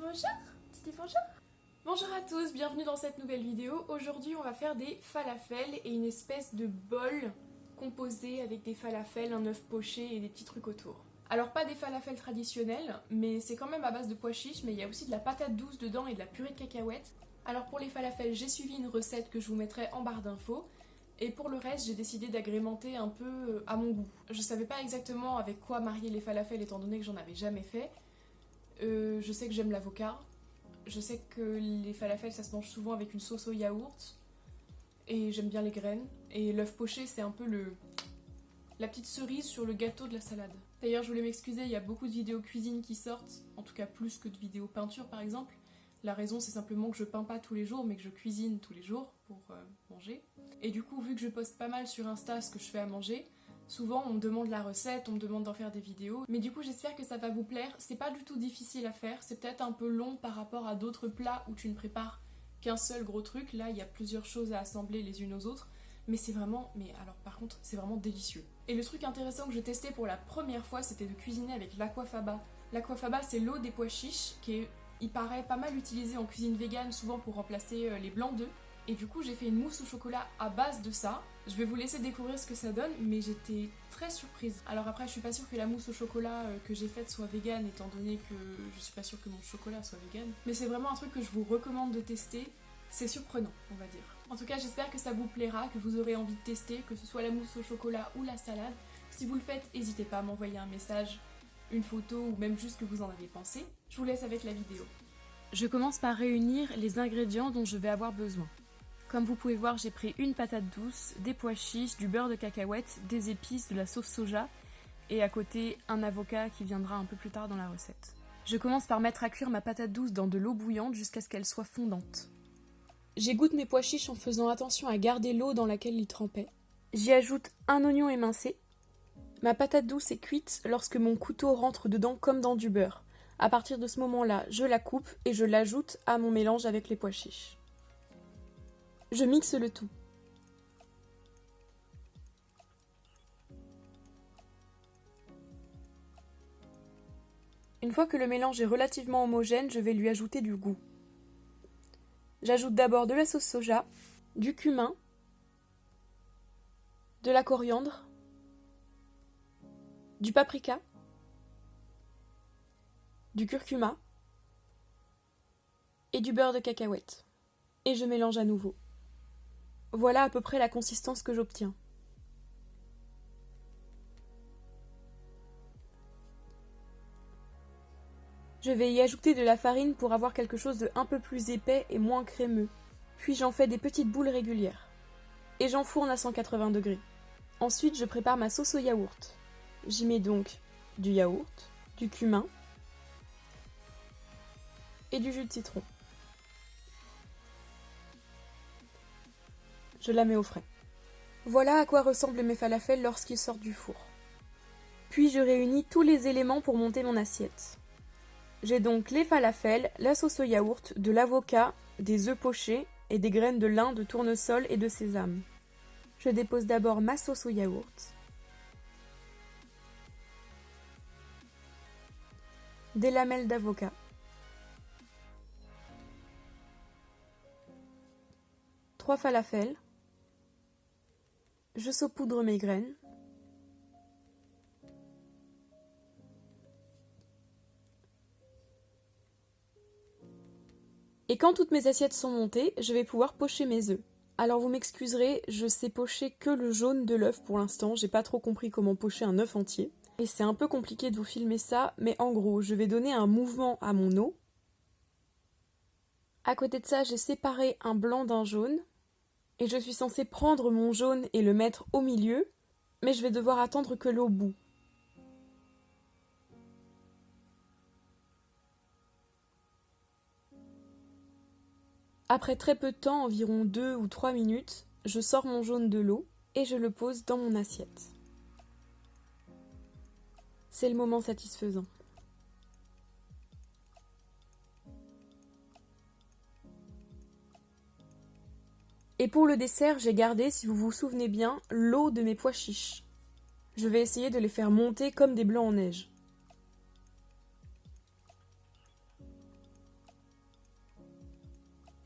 bonjour. Tu dis bonjour. Bonjour à tous, bienvenue dans cette nouvelle vidéo. Aujourd'hui on va faire des falafels et une espèce de bol composé avec des falafels, un œuf poché et des petits trucs autour. Alors pas des falafels traditionnels, mais c'est quand même à base de pois chiches, mais il y a aussi de la patate douce dedans et de la purée de cacahuètes. Alors pour les falafels, j'ai suivi une recette que je vous mettrai en barre d'infos. Et pour le reste, j'ai décidé d'agrémenter un peu à mon goût. Je savais pas exactement avec quoi marier les falafels étant donné que j'en avais jamais fait. Je sais que j'aime l'avocat. Je sais que les falafels ça se mange souvent avec une sauce au yaourt. Et j'aime bien les graines. Et l'œuf poché c'est un peu la petite cerise sur le gâteau de la salade. D'ailleurs je voulais m'excuser, il y a beaucoup de vidéos cuisine qui sortent. En tout cas plus que de vidéos peinture par exemple. La raison c'est simplement que je peins pas tous les jours mais que je cuisine tous les jours pour manger. Et du coup vu que je poste pas mal sur Insta ce que je fais à manger, souvent on me demande la recette, on me demande d'en faire des vidéos. Mais du coup j'espère que ça va vous plaire. C'est pas du tout difficile à faire, c'est peut-être un peu long par rapport à d'autres plats où tu ne prépares qu'un seul gros truc. Là il y a plusieurs choses à assembler les unes aux autres. Mais c'est vraiment, mais alors par contre c'est vraiment délicieux. Et le truc intéressant que je testais pour la première fois c'était de cuisiner avec l'aquafaba. L'aquafaba c'est l'eau des pois chiches qui est, il paraît, pas mal utilisé en cuisine végane, souvent pour remplacer les blancs d'œufs. Et du coup j'ai fait une mousse au chocolat à base de ça. Je vais vous laisser découvrir ce que ça donne, mais j'étais très surprise. Alors après je suis pas sûre que la mousse au chocolat que j'ai faite soit végane, étant donné que je suis pas sûre que mon chocolat soit végane. Mais c'est vraiment un truc que je vous recommande de tester. C'est surprenant, on va dire. En tout cas, j'espère que ça vous plaira, que vous aurez envie de tester, que ce soit la mousse au chocolat ou la salade. Si vous le faites, n'hésitez pas à m'envoyer un message, une photo ou même juste que vous en avez pensé. Je vous laisse avec la vidéo. Je commence par réunir les ingrédients dont je vais avoir besoin. Comme vous pouvez voir, j'ai pris une patate douce, des pois chiches, du beurre de cacahuète, des épices, de la sauce soja et à côté un avocat qui viendra un peu plus tard dans la recette. Je commence par mettre à cuire ma patate douce dans de l'eau bouillante jusqu'à ce qu'elle soit fondante. J'égoutte mes pois chiches en faisant attention à garder l'eau dans laquelle ils trempaient. J'y ajoute un oignon émincé. Ma patate douce est cuite lorsque mon couteau rentre dedans comme dans du beurre. À partir de ce moment-là, je la coupe et je l'ajoute à mon mélange avec les pois chiches. Je mixe le tout. Une fois que le mélange est relativement homogène, je vais lui ajouter du goût. J'ajoute d'abord de la sauce soja, du cumin, de la coriandre, du paprika, du curcuma et du beurre de cacahuète. Et je mélange à nouveau. Voilà à peu près la consistance que j'obtiens. Je vais y ajouter de la farine pour avoir quelque chose de un peu plus épais et moins crémeux. Puis j'en fais des petites boules régulières. Et j'enfourne à 180 degrés. Ensuite, je prépare ma sauce au yaourt. J'y mets donc du yaourt, du cumin et du jus de citron. Je la mets au frais. Voilà à quoi ressemblent mes falafels lorsqu'ils sortent du four. Puis je réunis tous les éléments pour monter mon assiette. J'ai donc les falafels, la sauce au yaourt, de l'avocat, des œufs pochés et des graines de lin, de tournesol et de sésame. Je dépose d'abord ma sauce au yaourt, des lamelles d'avocat, trois falafels, je saupoudre mes graines, et quand toutes mes assiettes sont montées, je vais pouvoir pocher mes œufs. Alors vous m'excuserez, je sais pocher que le jaune de l'œuf pour l'instant, j'ai pas trop compris comment pocher un œuf entier. Et c'est un peu compliqué de vous filmer ça, mais en gros, je vais donner un mouvement à mon eau. À côté de ça, j'ai séparé un blanc d'un jaune. Et je suis censée prendre mon jaune et le mettre au milieu, mais je vais devoir attendre que l'eau bout. Après très peu de temps, environ 2 ou 3 minutes, je sors mon jaune de l'eau et je le pose dans mon assiette. C'est le moment satisfaisant. Et pour le dessert, j'ai gardé, si vous vous souvenez bien, l'eau de mes pois chiches. Je vais essayer de les faire monter comme des blancs en neige.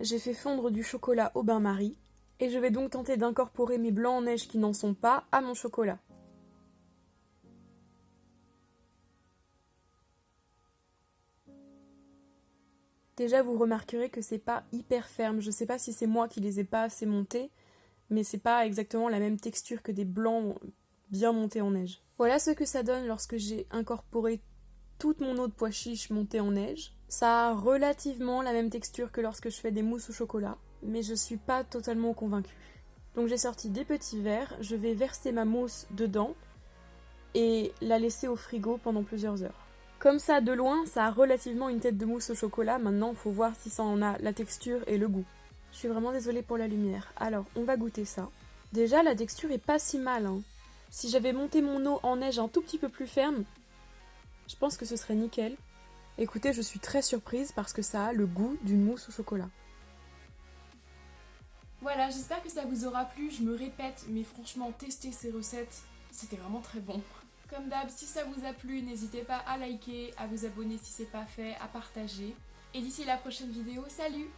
j'ai fait fondre du chocolat au bain-marie, et je vais donc tenter d'incorporer mes blancs en neige qui n'en sont pas à mon chocolat. Déjà, vous remarquerez que c'est pas hyper ferme. Je sais pas si c'est moi qui les ai pas assez montés, mais c'est pas exactement la même texture que des blancs bien montés en neige. Voilà ce que ça donne lorsque j'ai incorporé toute mon eau de pois chiche montée en neige. Ça a relativement la même texture que lorsque je fais des mousses au chocolat, mais je suis pas totalement convaincue. Donc j'ai sorti des petits verres, je vais verser ma mousse dedans et la laisser au frigo pendant plusieurs heures. Comme ça, de loin, ça a relativement une tête de mousse au chocolat. Maintenant, il faut voir si ça en a la texture et le goût. Je suis vraiment désolée pour la lumière. Alors, on va goûter ça. Déjà, la texture est pas si mal, hein. Si j'avais monté mon eau en neige un tout petit peu plus ferme, je pense que ce serait nickel. Écoutez, je suis très surprise parce que ça a le goût d'une mousse au chocolat. Voilà, j'espère que ça vous aura plu. Je me répète, mais franchement, tester ces recettes, c'était vraiment très bon. Comme d'hab, si ça vous a plu, n'hésitez pas à liker, à vous abonner si c'est pas fait, à partager. Et d'ici la prochaine vidéo, salut!